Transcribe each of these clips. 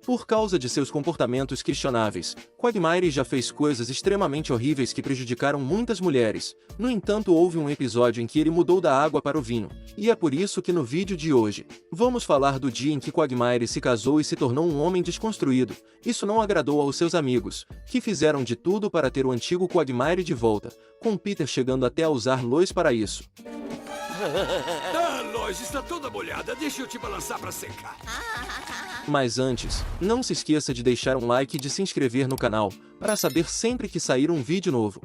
Por causa de seus comportamentos questionáveis, Quagmire já fez coisas extremamente horríveis que prejudicaram muitas mulheres. No entanto, houve um episódio em que ele mudou da água para o vinho, e é por isso que no vídeo de hoje, vamos falar do dia em que Quagmire se casou e se tornou um homem desconstruído. Isso não agradou aos seus amigos, que fizeram de tudo para ter o antigo Quagmire de volta, com Peter chegando até a usar Lois para isso. Lois está toda molhada. Deixa eu te balançar para secar. Mas antes, não se esqueça de deixar um like e de se inscrever no canal, para saber sempre que sair um vídeo novo.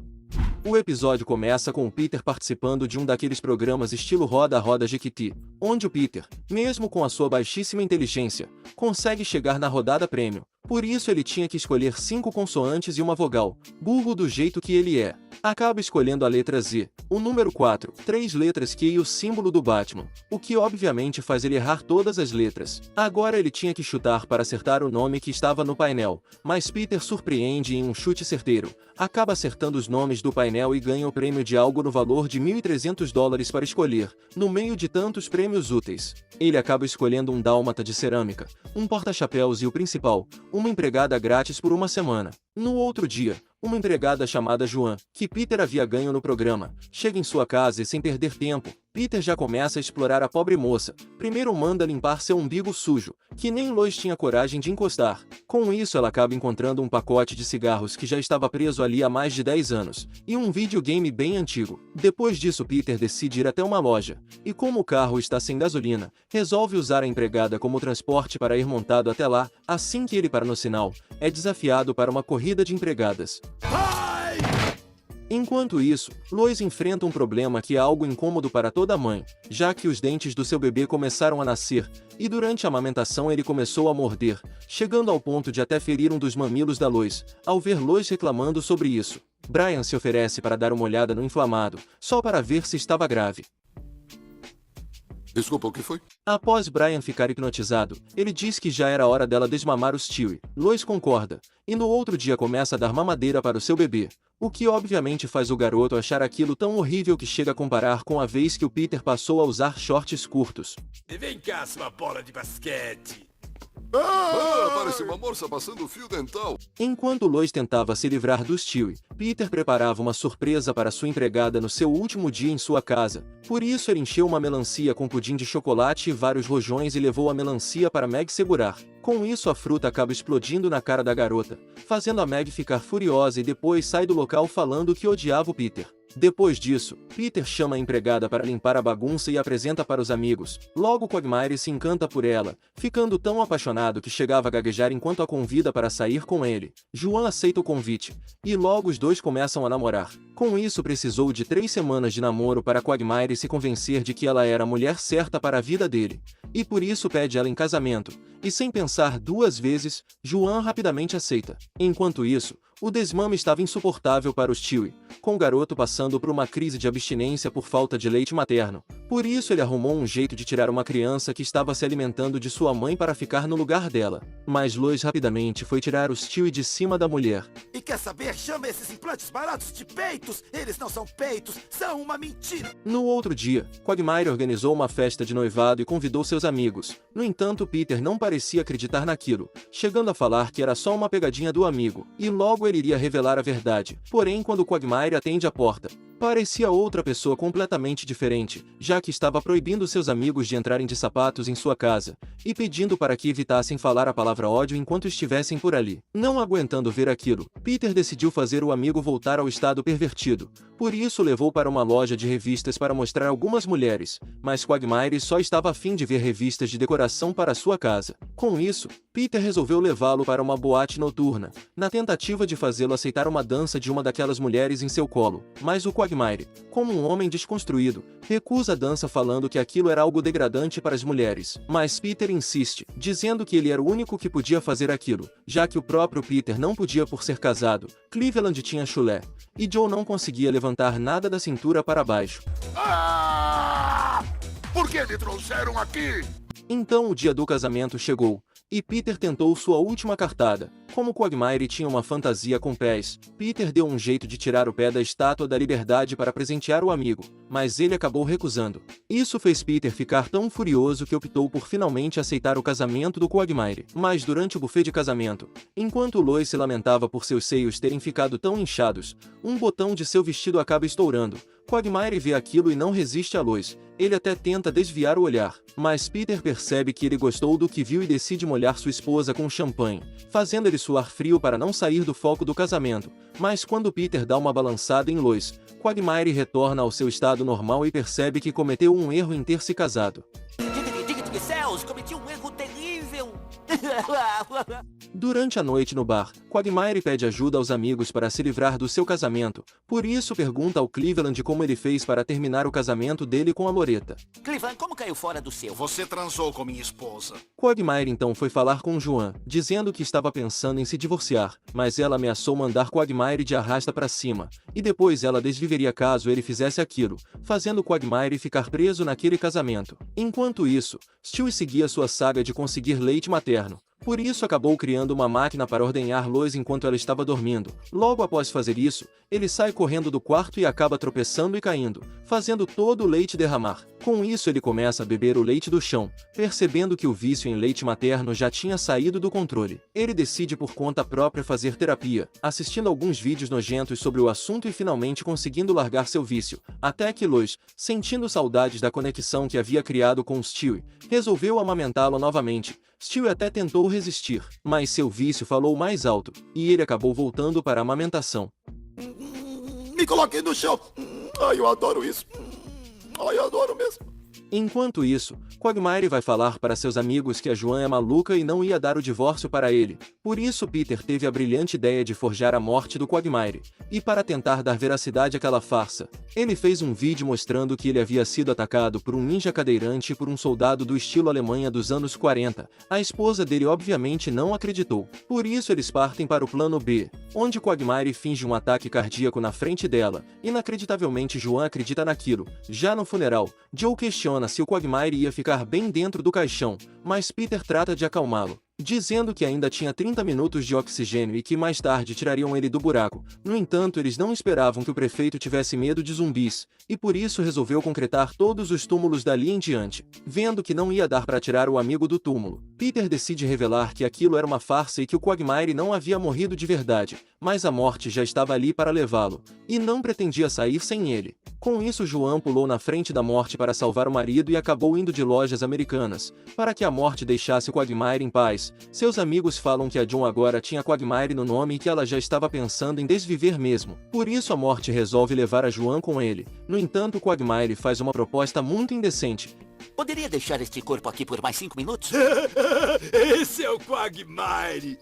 O episódio começa com o Peter participando de um daqueles programas estilo Roda-Roda Jequiti, onde o Peter, mesmo com a sua baixíssima inteligência, consegue chegar na rodada prêmio. Por isso ele tinha que escolher 5 consoantes e uma vogal, burro do jeito que ele é. Acaba escolhendo a letra Z, o número 4, 3 letras Q e o símbolo do Batman, o que obviamente faz ele errar todas as letras. Agora ele tinha que chutar para acertar o nome que estava no painel, mas Peter surpreende em um chute certeiro, acaba acertando os nomes do painel e ganha o prêmio de algo no valor de $1.300 para escolher, no meio de tantos prêmios úteis. Ele acaba escolhendo um dálmata de cerâmica, um porta-chapéus e o principal, uma empregada grátis por uma semana. No outro dia, uma empregada chamada Joan, que Peter havia ganho no programa, chega em sua casa e sem perder tempo, Peter já começa a explorar a pobre moça. Primeiro manda limpar seu umbigo sujo, que nem Lois tinha coragem de encostar. Com isso ela acaba encontrando um pacote de cigarros que já estava preso ali há mais de 10 anos, e um videogame bem antigo. Depois disso Peter decide ir até uma loja, e como o carro está sem gasolina, resolve usar a empregada como transporte para ir montado até lá. Assim que ele para no sinal, é desafiado para uma corrida de empregadas. Enquanto isso, Lois enfrenta um problema que é algo incômodo para toda mãe, já que os dentes do seu bebê começaram a nascer, e durante a amamentação ele começou a morder, chegando ao ponto de até ferir um dos mamilos da Lois. Ao ver Lois reclamando sobre isso, Brian se oferece para dar uma olhada no inflamado, só para ver se estava grave. Desculpa, o que foi? Após Brian ficar hipnotizado, ele diz que já era hora dela desmamar o Stewie. Lois concorda, e no outro dia começa a dar mamadeira para o seu bebê, o que obviamente faz o garoto achar aquilo tão horrível que chega a comparar com a vez que o Peter passou a usar shorts curtos. Vem cá, sua bola de basquete. Parece uma moça passando o fio dental. Enquanto Lois tentava se livrar do Stewie, Peter preparava uma surpresa para sua empregada no seu último dia em sua casa. Por isso ele encheu uma melancia com pudim de chocolate e vários rojões e levou a melancia para Meg segurar. Com isso a fruta acaba explodindo na cara da garota, fazendo a Meg ficar furiosa e depois sai do local falando que odiava o Peter. Depois disso, Peter chama a empregada para limpar a bagunça e apresenta para os amigos. Logo Quagmire se encanta por ela, ficando tão apaixonado que chegava a gaguejar enquanto a convida para sair com ele. Joan aceita o convite, e logo os dois começam a namorar. Com isso precisou de 3 semanas de namoro para Quagmire se convencer de que ela era a mulher certa para a vida dele. E por isso pede ela em casamento, e sem pensar 2 vezes, Joan rapidamente aceita. Enquanto isso, o desmame estava insuportável para o Stewie, com o garoto passando por uma crise de abstinência por falta de leite materno. Por isso ele arrumou um jeito de tirar uma criança que estava se alimentando de sua mãe para ficar no lugar dela. Mas Lois rapidamente foi tirar o Stewie de cima da mulher. E quer saber? Chama esses implantes baratos de peitos. Eles não são peitos, são uma mentira. No outro dia, Quagmire organizou uma festa de noivado e convidou seus amigos. No entanto, Peter não parecia acreditar naquilo, chegando a falar que era só uma pegadinha do amigo, e logo ele iria revelar a verdade. Porém, quando Quagmire atende a porta, parecia outra pessoa completamente diferente, já que estava proibindo seus amigos de entrarem de sapatos em sua casa, e pedindo para que evitassem falar a palavra ódio enquanto estivessem por ali. Não aguentando ver aquilo, Peter decidiu fazer o amigo voltar ao estado pervertido. Por isso levou para uma loja de revistas para mostrar algumas mulheres, mas Quagmire só estava a fim de ver revistas de decoração para sua casa. Com isso, Peter resolveu levá-lo para uma boate noturna, na tentativa de fazê-lo aceitar uma dança de uma daquelas mulheres em seu colo. Mas o Quagmire, como um homem desconstruído, recusa a dança falando que aquilo era algo degradante para as mulheres. Mas Peter insiste, dizendo que ele era o único que podia fazer aquilo, já que o próprio Peter não podia por ser casado, Cleveland tinha chulé, e Joe não conseguia levantar nada da cintura para baixo. Por que me trouxeram aqui? Então o dia do casamento chegou, e Peter tentou sua última cartada. Como Quagmire tinha uma fantasia com pés, Peter deu um jeito de tirar o pé da Estátua da Liberdade para presentear o amigo, mas ele acabou recusando. Isso fez Peter ficar tão furioso que optou por finalmente aceitar o casamento do Quagmire. Mas durante o buffet de casamento, enquanto Lois se lamentava por seus seios terem ficado tão inchados, um botão de seu vestido acaba estourando. Quagmire vê aquilo e não resiste a Lois. Ele até tenta desviar o olhar, mas Peter percebe que ele gostou do que viu e decide molhar sua esposa com champanhe, fazendo ele suar frio para não sair do foco do casamento. Mas quando Peter dá uma balançada em Lois, Quagmire retorna ao seu estado normal e percebe que cometeu um erro em ter se casado. Diga-te céus, cometi um erro terrível. Durante a noite no bar, Quagmire pede ajuda aos amigos para se livrar do seu casamento, por isso pergunta ao Cleveland como ele fez para terminar o casamento dele com a Loretta. Cleveland, como caiu fora do seu? Você transou com minha esposa. Quagmire então foi falar com Joan, dizendo que estava pensando em se divorciar, mas ela ameaçou mandar Quagmire de arrasta para cima, e depois ela desviveria caso ele fizesse aquilo, fazendo Quagmire ficar preso naquele casamento. Enquanto isso, Stewie seguia sua saga de conseguir leite materno. Por isso acabou criando uma máquina para ordenhar Lois enquanto ela estava dormindo. Logo após fazer isso, ele sai correndo do quarto e acaba tropeçando e caindo, fazendo todo o leite derramar. Com isso ele começa a beber o leite do chão, percebendo que o vício em leite materno já tinha saído do controle. Ele decide por conta própria fazer terapia, assistindo alguns vídeos nojentos sobre o assunto e finalmente conseguindo largar seu vício, até que Lois, sentindo saudades da conexão que havia criado com Stewie, resolveu amamentá-lo novamente. Stewie até tentou resistir, mas seu vício falou mais alto, e ele acabou voltando para a amamentação. Me coloquei no chão. Ai, eu adoro isso. Ai, eu adoro mesmo. Enquanto isso, Quagmire vai falar para seus amigos que a Joan é maluca e não ia dar o divórcio para ele. Por isso Peter teve a brilhante ideia de forjar a morte do Quagmire. E para tentar dar veracidade àquela farsa, ele fez um vídeo mostrando que ele havia sido atacado por um ninja cadeirante e por um soldado do estilo Alemanha dos anos 40. A esposa dele obviamente não acreditou. Por isso eles partem para o plano B, onde Quagmire finge um ataque cardíaco na frente dela. Inacreditavelmente Joan acredita naquilo. Já no funeral, Joe questiona se o Quagmire ia ficar bem dentro do caixão, mas Peter trata de acalmá-lo, dizendo que ainda tinha 30 minutos de oxigênio e que mais tarde tirariam ele do buraco. No entanto, eles não esperavam que o prefeito tivesse medo de zumbis, e por isso resolveu concretar todos os túmulos dali em diante. Vendo que não ia dar para tirar o amigo do túmulo, Peter decide revelar que aquilo era uma farsa e que o Quagmire não havia morrido de verdade, mas a morte já estava ali para levá-lo, e não pretendia sair sem ele. Com isso Joan pulou na frente da morte para salvar o marido e acabou indo de lojas americanas, para que a morte deixasse o Quagmire em paz. Seus amigos falam que a Joan agora tinha Quagmire no nome e que ela já estava pensando em desviver mesmo. Por isso a morte resolve levar a Joan com ele. No entanto, Quagmire faz uma proposta muito indecente. Poderia deixar este corpo aqui por mais 5 minutos? Esse é o Quagmire.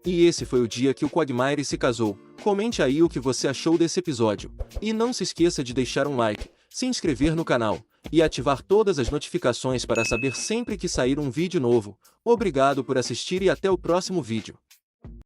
E esse foi o dia que o Quagmire se casou. Comente aí o que você achou desse episódio. E não se esqueça de deixar um like, se inscrever no canal e ativar todas as notificações para saber sempre que sair um vídeo novo. Obrigado por assistir e até o próximo vídeo.